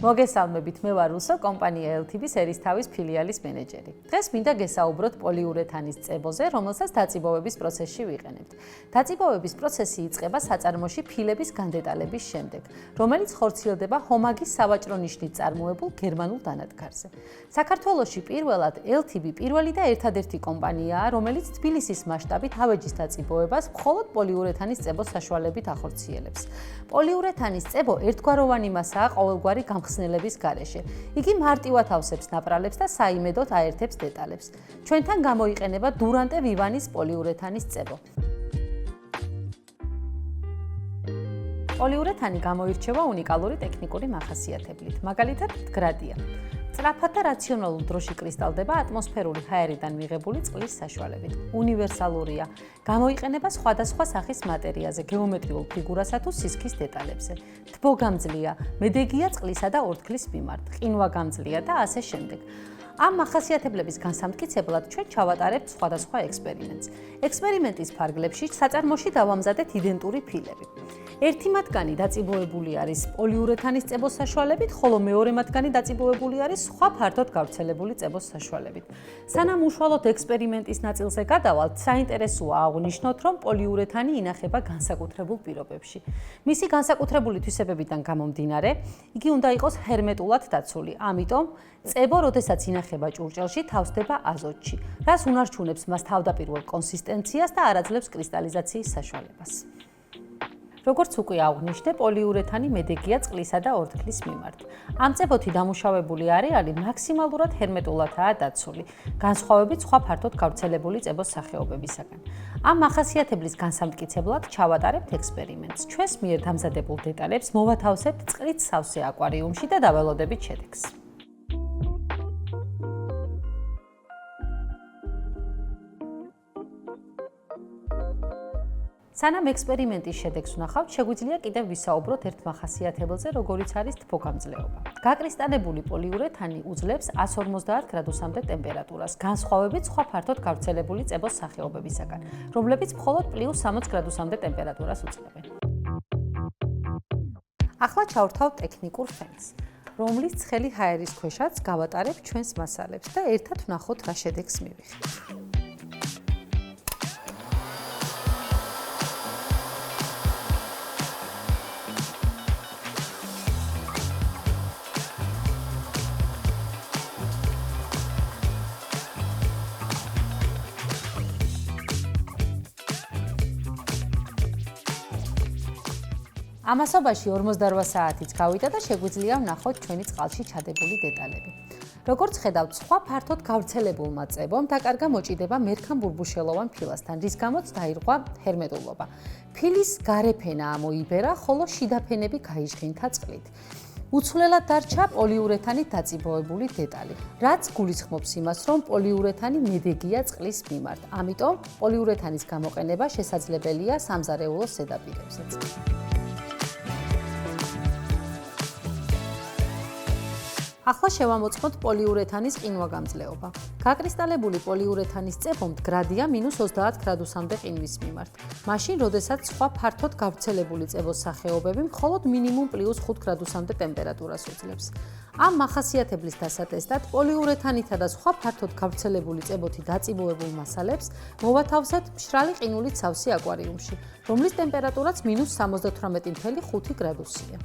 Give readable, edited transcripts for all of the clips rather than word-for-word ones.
მოგესალმებით, მე ვარ რუსო, კომპანია LTB-ის ერისთავის ფილიალის მენეჯერი. დღეს მინდა გესაუბროთ პოლიურეთანის წებოზე, რომელსაც დაწიბოვების პროცესში ვიყენებთ. დაწიბოვების პროცესი იწყება საწარმოში ფილების განდეტალების შემდეგ, რომელიც ხორციელდება ჰომაგის სავაჭრო ნიშნით წარმოებულ გერმანულ დანადგარზე. საქართველოში პირველად LTB პირველი და ერთადერთი კომპანიაა, რომელიც თბილისის მასშტაბით ავეჯის დაწიბოვებას მხოლოდ პოლიურეთანის წებოს საშუალებით ახორციელებს. პოლიურეთანის წებო ერთგვაროვანი მასაა ყოველგვარი გამხსნელების გარეშე. იგი მარტივად ავსებს ნაპრალებს და საიმედოდ აერთებს დეტალებს. ჩვენთან გამოიყენება დურანტე ვივანის პოლიურეთანის წებო. პოლიურეთანი გამოირჩევა უნიკალური ტექნიკური მახასიათებლით, მაგალითად მდგრადია. სწრაფად და რაციონალურ დროში კრისტალდება ატმოსფერული ჰაერიდან მიღებული წყლის საშუალებით. უნივერსალურია. გამოიყენება სხვადასხვა სახის მატერიაზე, გეომეტრიულ ფიგურასა თუ სისქის დეტალებზე. თბოგამძლეა, მედეგია წყლისა და ორთქლის მიმართ, ყინვაგამძლეა და ასე შემდეგ. ამ მახასიათებლების განსამტკიცებლად ჩვენ ჩავატარებთ სხვადასხვა ექსპერიმენტს. ექსპერიმენტის ფარგლებში საწარმოში დავამზადეთ იდენტური ფილები. ერთი მათგანი დაწიბოვებული არის პოლიურეთანის წებოს საშუალებით, ხოლო მეორე მათგანი დაწიბოვებული არის სხვა ფართოდ გავრცელებული წებოს საშუალებით. სანამ უშუალოდ ექსპერიმენტის ნაწილზე გადავალთ, საინტერესოა აღვნიშნოთ, რომ პოლიურეთანი ინახება განსაკუთრებულ პირობებში. მისი განსაკუთრებული თვისებებიდან გამომდინარე, იგი უნდა იყოს ჰერმეტულად დაცული. ამიტომ წებო, როდესაც ინახება ჭურჭელში, თავსდება აზოტში, რაც უნარჩუნებს მას თავდაპირველ კონსისტენციას და არ აძლევს კრისტალიზაციის საშუალებას. როგორც უკვე აღვნიშნე, პოლიურეთანი მედეგია წყლისა და ორთქლის მიმართ. ამ წებოთი დამუშავებული არეალი მაქსიმალურად ჰერმეტულადაა დაცული, განსხვავებით სხვა ფართოდ გავრცელებული წებოს სახეობებისაგან. ამ მახასიათებლის განსამტკიცებლად ჩავატარებთ ექსპერიმენტს. ჩვენს მიერ დამზადებულ დეტალებს მოვათავსებთ წყლით სავსე აკვარიუმში და დაველოდებით შედეგს. სანამ ექსპერიმენტის შედეგს ვნახავთ, შეგვიძლია კიდევ ვისაუბროთ ერთ მახასიათებელზე, როგორიც არის თბოგამძლეობა. გაკრისტალებული პოლიურეთანი უძლებს 150 გრადუსამდე ტემპერატურას, განსხვავებით სხვა ფართოდ გავრცელებული წებოს სახეობებისაგან, რომლებიც მხოლოდ +60 გრადუსამდე ტემპერატურას უძლებენ. ახლა ჩავრთავთ ტექნიკურ ფენს, რომლის ცხელი ჰაერის ქვეშაც გავატარებთ ჩვენს მასალებს და ერთად ვნახოთ რა შედეგს მივიღებთ. ამასობაში 48 საათიც გავიდა და შეგვიძლია ვნახოთ ჩვენი წყალში ჩადებული დეტალები. როგორც ხედავთ, სხვა ფართოდ გავრცელებულმა წებომ დაკარგა მოჭიდება მერქან-ბურბუშელოვან ფილასთან, რის გამოც დაირღვა ჰერმეტულობა. ფილის გარე ფენა ამოიბერა, ხოლო შიდა ფენები გაიჟღინთა წყლით. უცვლელად დარჩა პოლიურეთანით დაწიბოვებული დეტალი, რაც გულისხმობს იმას, რომ პოლიურეთანი მედეგია წყლის მიმართ. ამიტომ პოლიურეთანის გამოყენება შესაძლებელია სამზარეულოს ზედაპირებზეც. ახლა შევამოწმოთ პოლიურეთანის ყინვაგამძლეობა. გაკრისტალებული პოლიურეთანის წებო მდგრადია -30 გრადუსამდე ყინვის მიმართ. მაშინ, როდესაც სხვა ფართოდ გავრცელებული წებოს სახეობები მხოლოდ მინიმუმ +5 გრადუსამდე ტემპერატურას უძლებს. ამ მახასიათებლის დასატესტად პოლიურეთანითა და სხვა ფართოდ გავრცელებული წებოთი დაწიბოვებულ მასალებს მოვათავსებთ მშრალი ყინულით სავსე აკვარიუმში, რომლის ტემპერატურაც -78.5 გრადუსია.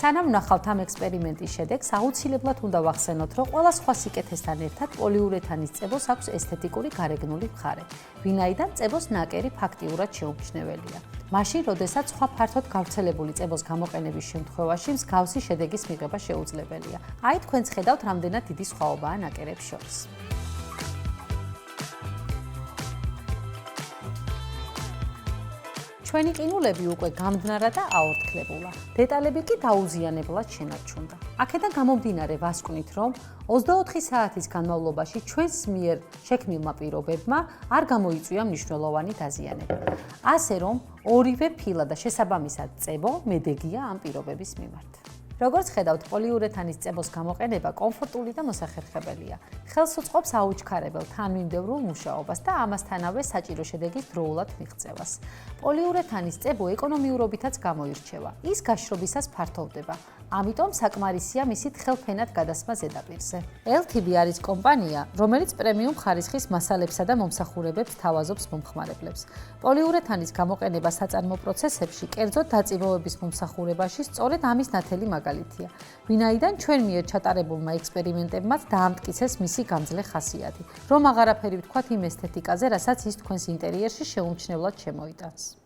სანამ ვნახავთ ამ ექსპერიმენტის შედეგს, აუცილებლად უნდა ვახსენოთ, რომ ყველა სხვა სიკეთესთან ერთად პოლიურეთანის წებოს აქვს ესთეტიკური გარეგნული მხარე, ვინაიდან წებოს ნაკერი ფაქტიურად შეუმჩნეველია. მაშინ, როდესაც სხვა ფართოდ გავრცელებული წებოს გამოყენების შემთხვევაში მსგავსი შედეგის მიღება შეუძლებელია. აი, თქვენც ხედავთ, რამდენად დიდი სხვაობაა ნაკერებს შორის. ჩვენი ყინულები უკვე გამდნარა და აორთქლებულა. დეტალები კი დაუზიანებლად შენარჩუნდა. აქედან გამომდინარე ვასკვნით, რომ 24 საათის განმავლობაში ჩვენს მიერ შექმნილმა პირობებმა არ გამოიწვია მნიშვნელოვანი დაზიანება. ასე რომ, ორივე ფილა და შესაბამისად წებო მედეგია ამ პირობების მიმართ. როგორც ხედავთ, პოლიურეთანის წებოს გამოყენება კომფორტული და მოსახერხებელია. ხელს უწყობს აუჩქარებელ თანმიმდევრულ მუშაობას და ამასთანავე საჭირო შედეგის დროულად მიღწევას. პოლიურეთანის წებო ეკონომიურობითაც გამოირჩევა. ის გაშრობისას ფართოვდება. ამიტომ საკმარისია მისი თხელფენად გადასმა ზედაპირზე. LTB არის კომპანია, რომელიც პრემიუმ ხარისხის მასალებსა და მომსახურებებს თავაზობს მომხმარებლებს. პოლიურეთანის გამოყენება საწარმო პროცესებში, კერძოდ დაწივოების მომსახურებაში სწორედ ამის ნათელი მაგალითია. ვინაიდან ჩვენ მიერ ჩატარებულმა ექსპერიმენტებმაც დაამტკიცეს მისი გამძლე ხასიათი. რომ აღარაფერი ვთქვათ იმ ესთეტიკაზე, რასაც ის თქვენს ინტერიერში შეუმჩნევლად შემოიტანს.